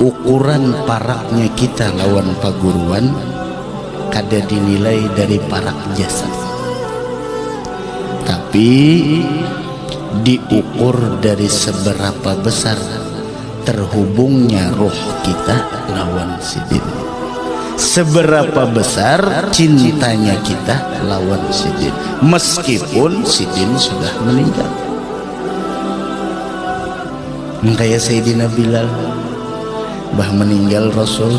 ukuran paraknya kita lawan paguruan kada dinilai dari parak jasad, tapi diukur dari seberapa besar terhubungnya roh kita lawan sidin, seberapa besar cintanya kita lawan sidin meskipun sidin sudah meninggal. Kayak Sayyidina Bilal, bah meninggal Rasul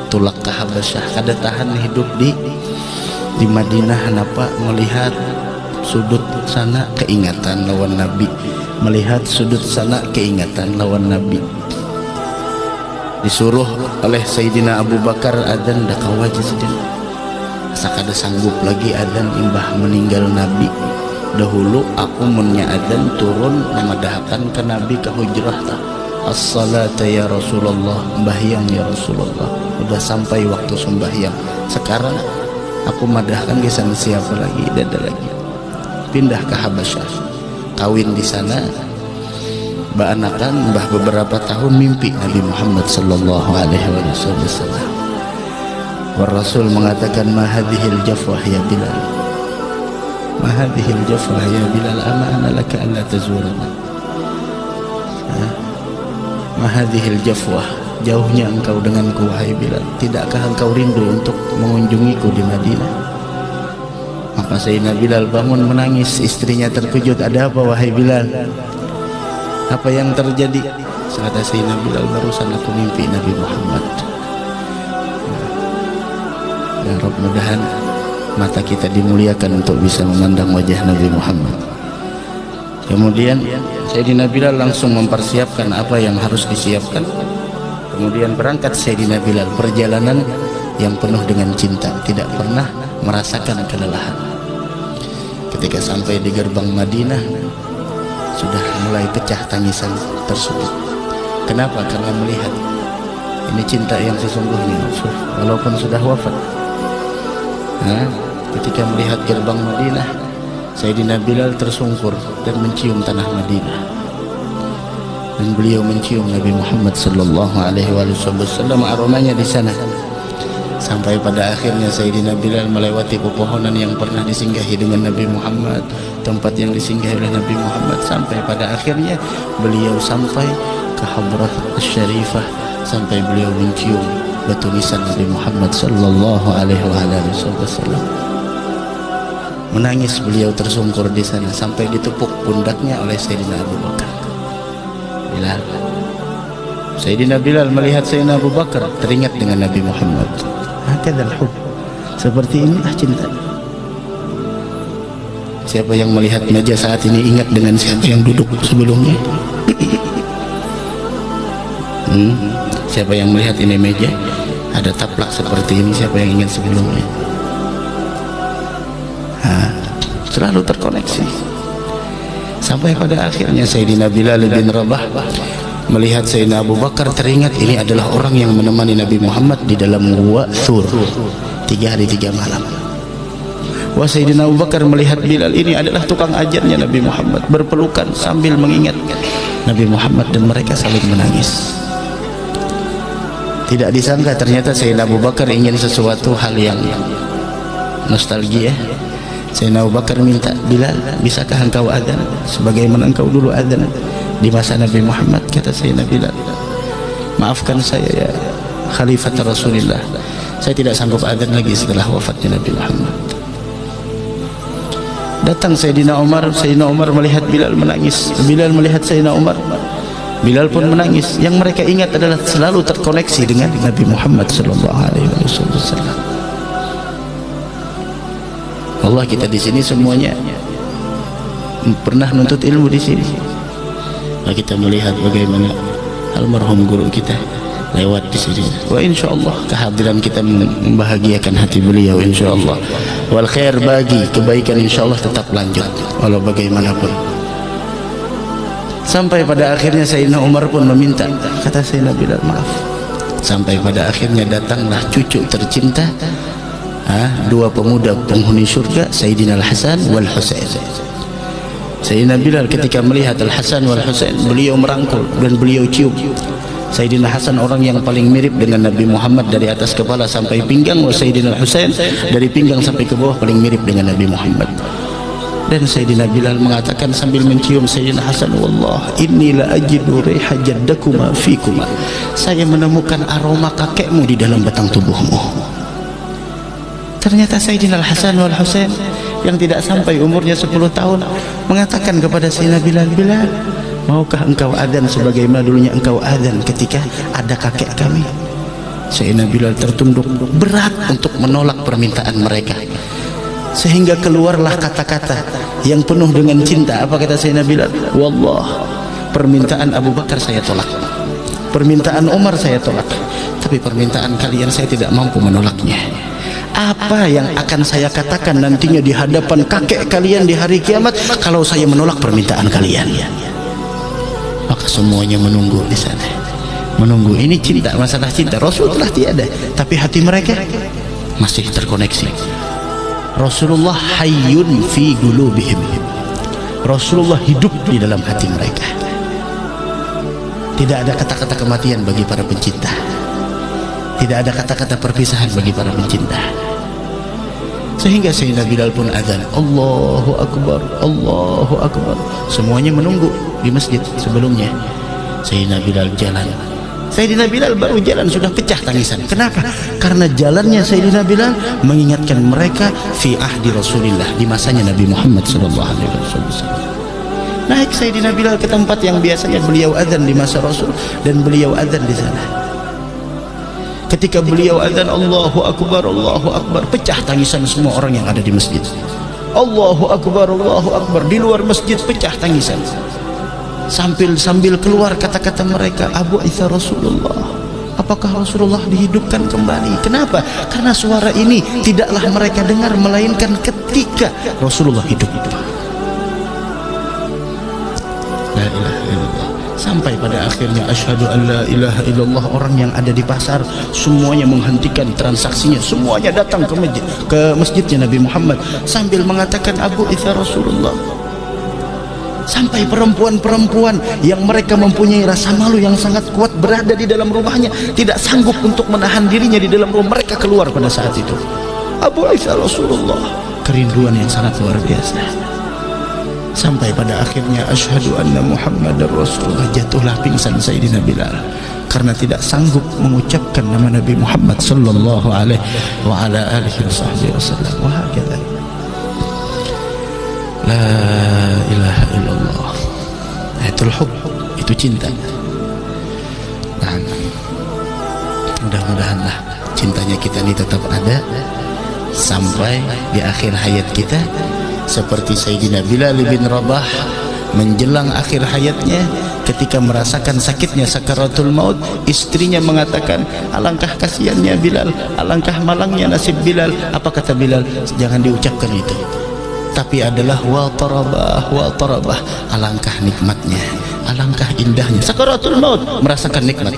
tulak ke Habasyah, kada tahan hidup di Madinah. Kenapa? Melihat sudut sana keingatan lawan Nabi, melihat sudut sana keingatan lawan Nabi. Disuruh oleh Sayyidina Abu Bakar adzan dak wajib sidin, asa kada sanggup lagi adzan imbah meninggal Nabi. Dahulu aku munnya adzan turun memadahkan ke Nabi ke hujrah ta, as-salata ya Rasulullah, sembahyang ya Rasulullah. Udah sampai waktu sembahyang, sekarang aku madahkan ke sana siapa lagi, dada lagi. Pindah ke Habasyah, kawin di sana, baanakan bah beberapa tahun mimpi Nabi Muhammad sallallahu alaihi wasallam. Wa Rasul mengatakan, ma hadhil jafwah ya Bilal, ma hadhil jafwah ya Bilal, ama ana laka alla tazurana. Ma hadhil jafwah, jauhnya engkau denganku wahai Bilal, tidakkah engkau rindu untuk mengunjungiku di Madinah? Maka Sayyidina Bilal bangun menangis. Istrinya terkejut, ada apa wahai Bilal, apa yang terjadi? Kata Sayyidina Bilal, barusan aku mimpi Nabi Muhammad. Ya Rabb, mudahan mata kita dimuliakan untuk bisa memandang wajah Nabi Muhammad. Kemudian Sayyidina Bilal langsung mempersiapkan apa yang harus disiapkan. Kemudian berangkat Sayyidina Bilal, perjalanan yang penuh dengan cinta, tidak pernah merasakan kelelahan. Ketika sampai di gerbang Madinah, sudah mulai pecah tangisan tersebut. Kenapa? Karena melihat ini cinta yang sesungguhnya, walaupun sudah wafat. Ketika melihat gerbang Madinah, Sayyidina Bilal tersungkur dan mencium tanah Madinah, dan beliau mencium Nabi Muhammad sallallahu alaihi wasallam, aromanya di sana. Sampai pada akhirnya Sayyidina Bilal melewati pepohonan yang pernah disinggahi dengan Nabi Muhammad, tempat yang disinggahi oleh Nabi Muhammad, sampai pada akhirnya beliau sampai ke Hadrah Syarifah, sampai beliau mencium batu nisan Nabi Muhammad sallallahu alaihi wasallam. Menangis beliau tersungkur di sana sampai ditepuk pundaknya oleh Sayyidina Abu Bakar. Bilal, Sayyidina Bilal melihat Sayyidina Abu Bakar teringat dengan Nabi Muhammad. Hakadzal hub, seperti inilah cinta. Siapa yang melihat meja saat ini ingat dengan siapa yang duduk sebelumnya? Siapa yang melihat ini meja ada taplak seperti ini, siapa yang ingat sebelumnya? Selalu terkoneksi. Sampai pada akhirnya Sayyidina Bilal bin Rabah melihat Sayyidina Abu Bakar, teringat ini adalah orang yang menemani Nabi Muhammad di dalam gua Thur 3 hari 3 malam. Wah, Sayyidina Abu Bakar melihat Bilal, ini adalah tukang ajarnya Nabi Muhammad, berpelukan sambil mengingat Nabi Muhammad, dan mereka saling menangis. Tidak disangka ternyata Sayyidina Abu Bakar ingin sesuatu hal yang nostalgia. Sayyidina Abu Bakar minta, Bilal, bisakah engkau adzan sebagaimana engkau dulu adzan di masa Nabi Muhammad? Kata Sayyidina Bilal, maafkan saya ya Khalifat Rasulullah, saya tidak sanggup adzan lagi setelah wafatnya Nabi Muhammad. Datang Sayyidina Umar melihat Bilal menangis. Bilal melihat Sayyidina Umar, Bilal pun menangis. Yang mereka ingat adalah selalu terkoneksi dengan Nabi Muhammad sallallahu alaihi wasallam. Allah, kita di sini semuanya pernah menuntut ilmu di sini. Kita melihat bagaimana almarhum guru kita lewat di sini. Wa insyaallah kehadiran kita membahagiakan hati beliau insyaallah. Wal khair, bagi kebaikan insyaallah tetap lanjut walau bagaimanapun. Sampai pada akhirnya Sayyidina Umar pun meminta, kata Sayyidina Bilal, maaf. Sampai pada akhirnya datanglah cucu tercinta, dua pemuda penghuni surga, Sayyidina Al-Hasan wal Husain. Sayyidina Bilal ketika melihat Al-Hasan wal Husain, beliau merangkul dan beliau cium. Sayyidina Hasan orang yang paling mirip dengan Nabi Muhammad dari atas kepala sampai pinggang. Wa Sayyidina Husain dari pinggang sampai ke bawah paling mirip dengan Nabi Muhammad. Dan Sayyidina Bilal mengatakan sambil mencium Sayyidina Hasan, wallah inni la ajidu riha jaddakuma fikuma, saya menemukan aroma kakekmu di dalam batang tubuhmu. Ternyata Sayyidina Hasan wal Husain yang tidak sampai umurnya 10 tahun mengatakan kepada Sayyidina Bilal, Bilal, maukah engkau adzan sebagaimana dulunya engkau adzan ketika ada kakek kami? Sayyidina Bilal tertunduk, berat untuk menolak permintaan mereka, sehingga keluarlah kata-kata yang penuh dengan cinta. Apa kata Sayyidina Bilal? Wallah, permintaan Abu Bakar saya tolak, permintaan Umar saya tolak, tapi permintaan kalian saya tidak mampu menolaknya. Apa yang akan saya katakan nantinya di hadapan kakek kalian di hari kiamat kalau saya menolak permintaan kalian? Maka semuanya menunggu di sana, menunggu. Ini cinta, masalah cinta. Rasul telah tiada, tapi hati mereka masih terkoneksi. Rasulullah hayyun fi qulubihim. Rasulullah hidup di dalam hati mereka. Tidak ada kata-kata kematian bagi para pencinta, tidak ada kata-kata perpisahan bagi para pencinta. Sehingga Sayyidina Bilal pun azan, Allahu Akbar, Allahu Akbar. Semuanya menunggu di masjid sebelumnya. Sayyidina Bilal jalan. Sayyidina Bilal baru jalan sudah pecah tangisan. Kenapa? Karena jalannya Sayyidina Bilal mengingatkan mereka fi ahdi Rasulillah, di masanya Nabi Muhammad sallallahu alaihi wasallam. Naik Sayyidina Bilal ke tempat yang biasanya beliau azan di masa Rasul, dan beliau azan di sana. Ketika beliau azan Allahu Akbar, Allahu Akbar, pecah tangisan semua orang yang ada di masjid. Allahu Akbar, Allahu Akbar. Di luar masjid pecah tangisan. Sambil keluar kata-kata mereka, Abu Isa Rasulullah, apakah Rasulullah dihidupkan kembali? Kenapa? Karena suara ini tidaklah mereka dengar melainkan ketika Rasulullah hidup. La ilaha illallah. Sampai pada akhirnya asyhadu an la ilaha illallah. Orang yang ada di pasar semuanya menghentikan transaksinya, semuanya datang ke masjidnya Nabi Muhammad sambil mengatakan Abu Isa Rasulullah. Sampai perempuan-perempuan yang mereka mempunyai rasa malu yang sangat kuat berada di dalam rumahnya, tidak sanggup untuk menahan dirinya di dalam rumah, mereka keluar pada saat itu. Abu Isa Rasulullah, kerinduan yang sangat luar biasa. Sampai pada akhirnya asyhadu anna Muhammadar Rasulullah, jatuhlah pingsan Sayyidina Bilal karena tidak sanggup mengucapkan nama Nabi Muhammad sallallahu alaihi wa ala alihi wasallam. Wa hakadha. La ilaha illallah. Itu hub, itu cinta. Nah, mudah-mudahanlah cintanya kita ini tetap ada sampai di akhir hayat kita, seperti Sayyidina Bilal bin Rabah menjelang akhir hayatnya ketika merasakan sakitnya sakaratul maut, istrinya mengatakan, alangkah kasihannya Bilal, alangkah malangnya nasib Bilal. Apa kata Bilal? Jangan diucapkan itu, tapi adalah wa tarabah, alangkah nikmatnya, alangkah indahnya sakaratul maut, merasakan nikmat.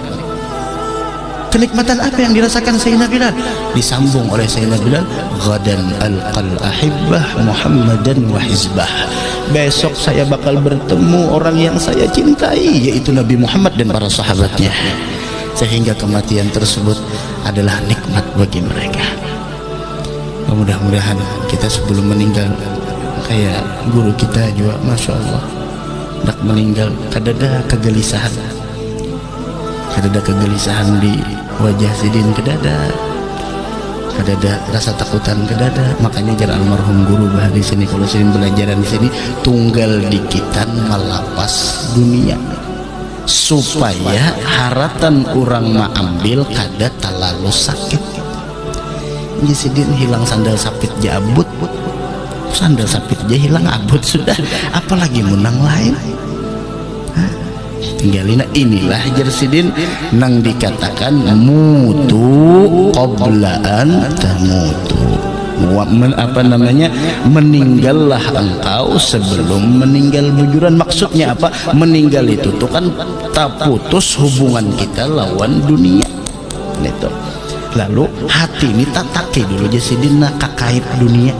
Kenikmatan apa yang dirasakan Sayyidina Bilal? Disambung oleh Sayyidina Bilal, ghadan alqal ahibbah Muhammadan wa hizbah, besok saya bakal bertemu orang yang saya cintai, yaitu Nabi Muhammad dan para sahabatnya. Sehingga kematian tersebut adalah nikmat bagi mereka. Mudah-mudahan kita sebelum meninggal, kayak guru kita juga, Masya Allah, hendak meninggal kadada kegelisahan, kadada kegelisahan di wajah Sidin, kadada rasa takutan, kadada. Makanya jar almarhum guru bah di sini, kalau Sidin belajaran di sini, tunggal dikitan malapas dunia, supaya haratan orang maambil kada terlalu sakit. Ini Sidin hilang sandal sapit jabut, sandal sapit aja hilang abut sudah, apalagi menang lain. Tinggalina inilah Jersidin nang dikatakan mutu qoblaan tamutu. Apa namanya, meninggallah engkau sebelum meninggal bujuran. Maksudnya apa? Meninggal itu tuh kan tak putus hubungan kita lawan dunia itu. Lalu hati ini tatake dulu Jersidin nak kakait dunia,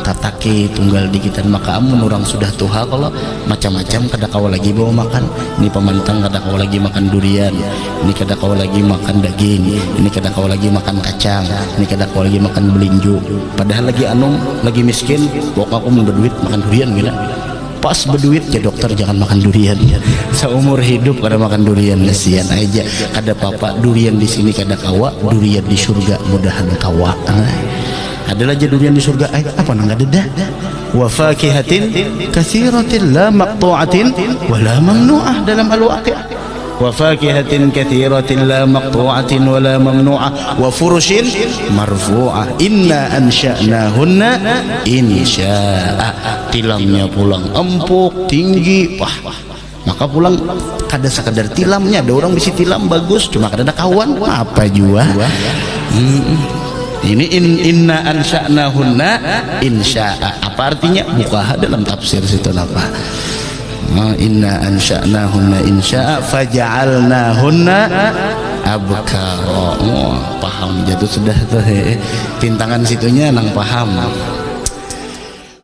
tatake tunggal dikitan maka amun orang sudah tuha kalau macam-macam kada kau lagi bawa makan ini pemantang kada kau lagi makan durian ini kada kau lagi makan daging ini kada kau lagi makan kacang ini kada kau lagi makan belinju padahal lagi lagi miskin pokok aku mau berduit makan durian gila pas berduit ya dokter jangan makan durian seumur hidup kada makan durian kasihan aja kada papa durian di sini kada kawa durian di surga mudahan kawa adalah aja durian di surga apa nang ada dah wa fakihatin katsiratin la maqtu'atin wa la mamnu'ah dalam al-waqi'ah wa fakihatin katsiratin la maqtu'atin wa la mamnu'ah wa furushin marfu'ah inna ansha'nahunna insya'a tilamnya pulang empuk tinggi maka pulang kada sekadar tilamnya ada orang bisa tilam bagus cuma kada ada kawan apa jua ini inna ansha'nahunna insya'a apa artinya buka dalam tafsir situ apa inna ansha'nahunna insya'a faja'alnahunna abkara paham jatuh sudah tuh pintangan situnya nang paham